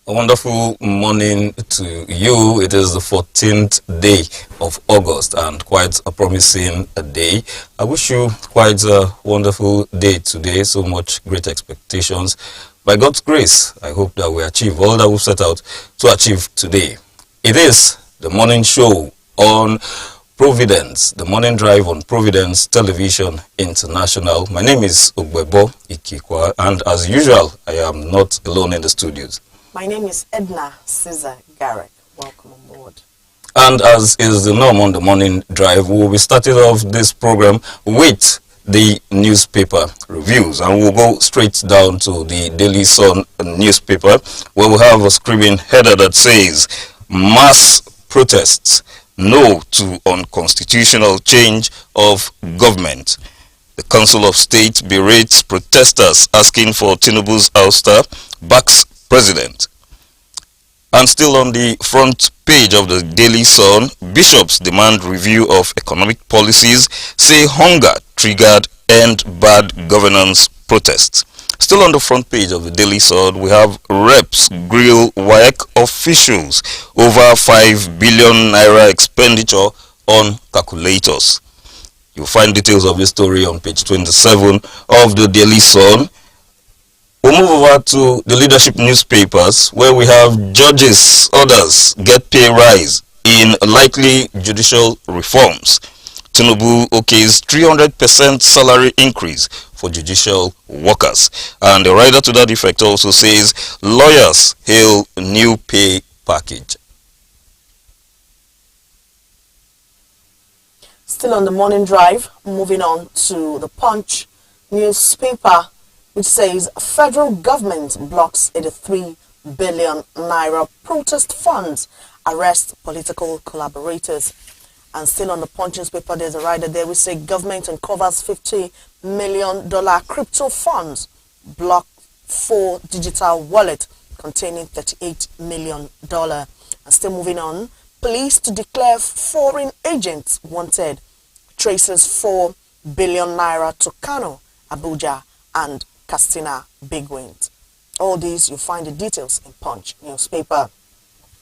A wonderful morning to you. It is the 14th day of August and quite a promising day. I wish you quite a wonderful day today. So much great expectations. By God's grace, I hope that we achieve all that we've set out to achieve today. It is the morning show on Providence, the morning drive on Providence Television International. My name is Ogbebo Ikikwa, and as usual, I am not alone in the studios. My name is Edna Caesar Garrett. Welcome on board. And as is the norm on the morning drive, we will be starting off this program with the newspaper reviews, and we'll go straight down to the Daily Sun newspaper, where we have a screaming header that says, "Mass protests, no to unconstitutional change of government." The Council of State berates protesters asking for Tinubu's ouster, backs president. And still on the front page of the Daily Sun, bishops demand review of economic policies, say hunger triggered end bad governance protests. Still on the front page of the Daily Sun, we have reps grill WAEC officials over 5 billion naira expenditure on calculators. You'll find details of this story on page 27 of the Daily Sun. We'll move over to the leadership newspapers, where we have judges' orders get pay rise in likely judicial reforms. Tinubu okays 300% salary increase for judicial workers. And the writer to that effect also says lawyers hail new pay package. Still on the morning drive, moving on to the Punch newspaper, which says federal government blocks 83 billion naira protest funds, arrest political collaborators. And still on the Punch newspaper, there's a rider there which says government uncovers $50 million crypto funds, block 4 digital wallet containing $38 million. And still moving on, police to declare foreign agents wanted, traces 4 billion naira to Kano, Abuja, and Katsina big wins. All these, you find the details in Punch newspaper.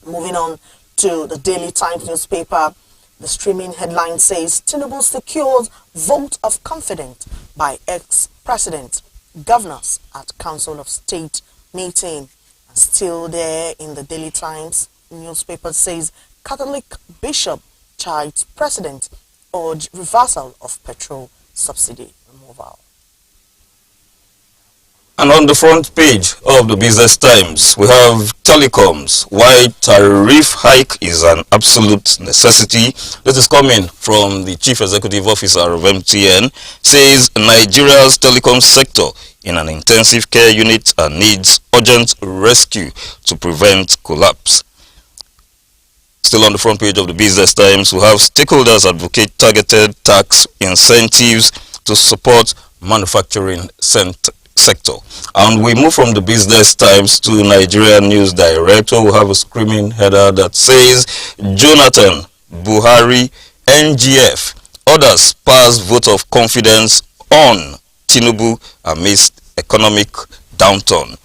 Moving on to the Daily Times newspaper, the streaming headline says Tinubu secures vote of confidence by ex-president, governors at Council of State meeting. And still there in the Daily Times newspaper says Catholic bishop chides president, urge reversal of petrol subsidy removal. And on the front page of the Business Times, we have telecoms, why tariff hike is an absolute necessity. This is coming from the Chief Executive Officer of MTN, says Nigeria's telecom sector in an intensive care unit and needs urgent rescue to prevent collapse. Still on the front page of the Business Times, we have stakeholders advocate targeted tax incentives to support manufacturing sector. And we move from the Business Times to Nigerian News Direct, where we have a screaming header that says Jonathan Buhari NGF others pass vote of confidence on Tinubu amidst economic downturn.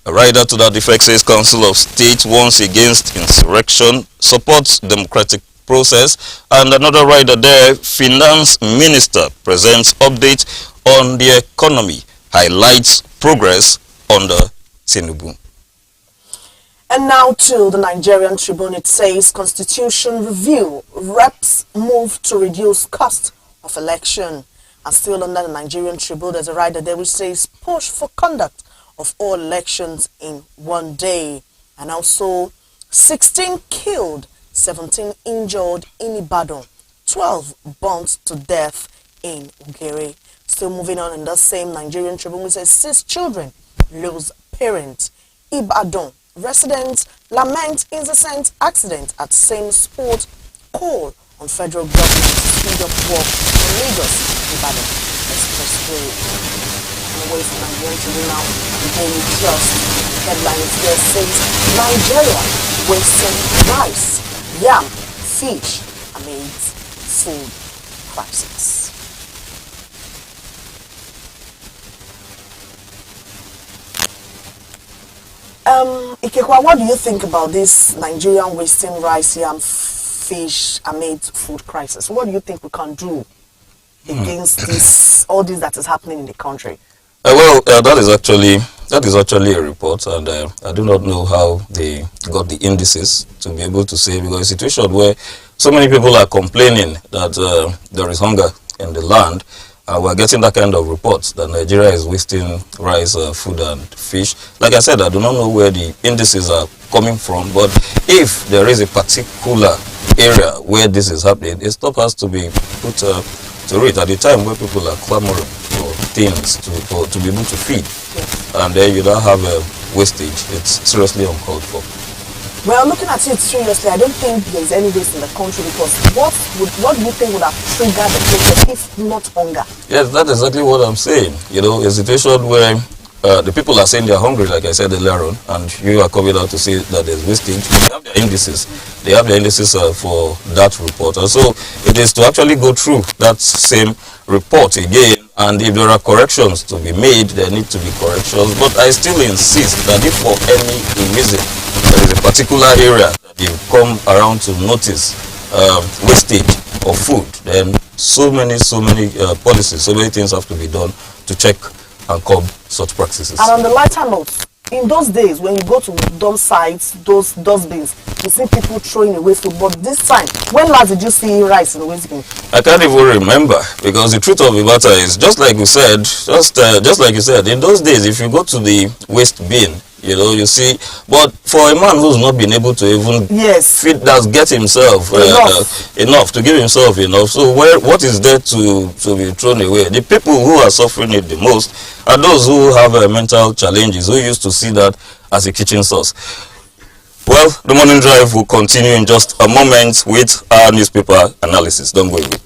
A rider to that effect says Council of State warns against insurrection, supports democratic process. And another rider there, Finance Minister presents update on the economy, highlights progress under Tinubu. And now to the Nigerian Tribune, it says Constitution review, reps move to reduce cost of election. And still under the Nigerian Tribune, there's a rider there which says push for conduct of all elections in one day. And also 16 killed, 17 injured in Ibadan, 12 burnt to death in Ugere. Still moving on in the same Nigerian Tribune, which says 6 children lose parents. Ibadan residents lament incessant accident at same sport, call on federal government to speed up work on Lagos-Ibadan expressway. Away from Nigerian Tribune now, the Daily Trust headlines there says Nigeria wasting rice, yam, fish amid food crisis. Ikekwa, what do you think about this Nigerian wasting rice, yam, fish amid food crisis? What do you think we can do against this, all this that is happening in the country? That is actually a report, and I do not know how they got the indices to be able to say, because a situation where so many people are complaining that there is hunger in the land, we're getting that kind of reports that Nigeria is wasting rice, food and fish. Like I said, I do not know where the indices are coming from, but if there is a particular area where this is happening, a stop has to be put to it at the time where people are clamoring for things to be able to feed. Yes. And then you don't have a wastage. It's seriously uncalled for. Well, looking at it seriously, I don't think there's any waste in the country, because what do you think would have triggered the process if not hunger? Yes, that's exactly what I'm saying. You know, a situation where the people are saying they're hungry, like I said earlier on, and you are coming out to say that there's wastage. They have their indices. They have their indices for that report. And so it is to actually go through that same report again, and if there are corrections to be made, there need to be corrections. But I still insist that if for any reason there is a particular area that you come around to notice wastage of food, then so many policies, so many things have to be done to check and curb such practices. And on the lighter note, in those days when you go to dump sites, those dustbins, you see people throwing away food. But this time, when last did you see rice in the waste bin? I can't even remember, because the truth of the matter is, just like you said, just like you said, in those days, if you go to the waste bin, you know, you see, but for a man who's not been able to even feed, get himself enough to give himself enough, so what is there to be thrown away? The people who are suffering it the most are those who have mental challenges, who used to see that as a kitchen source. Well, the morning drive will continue in just a moment with our newspaper analysis. Don't go away.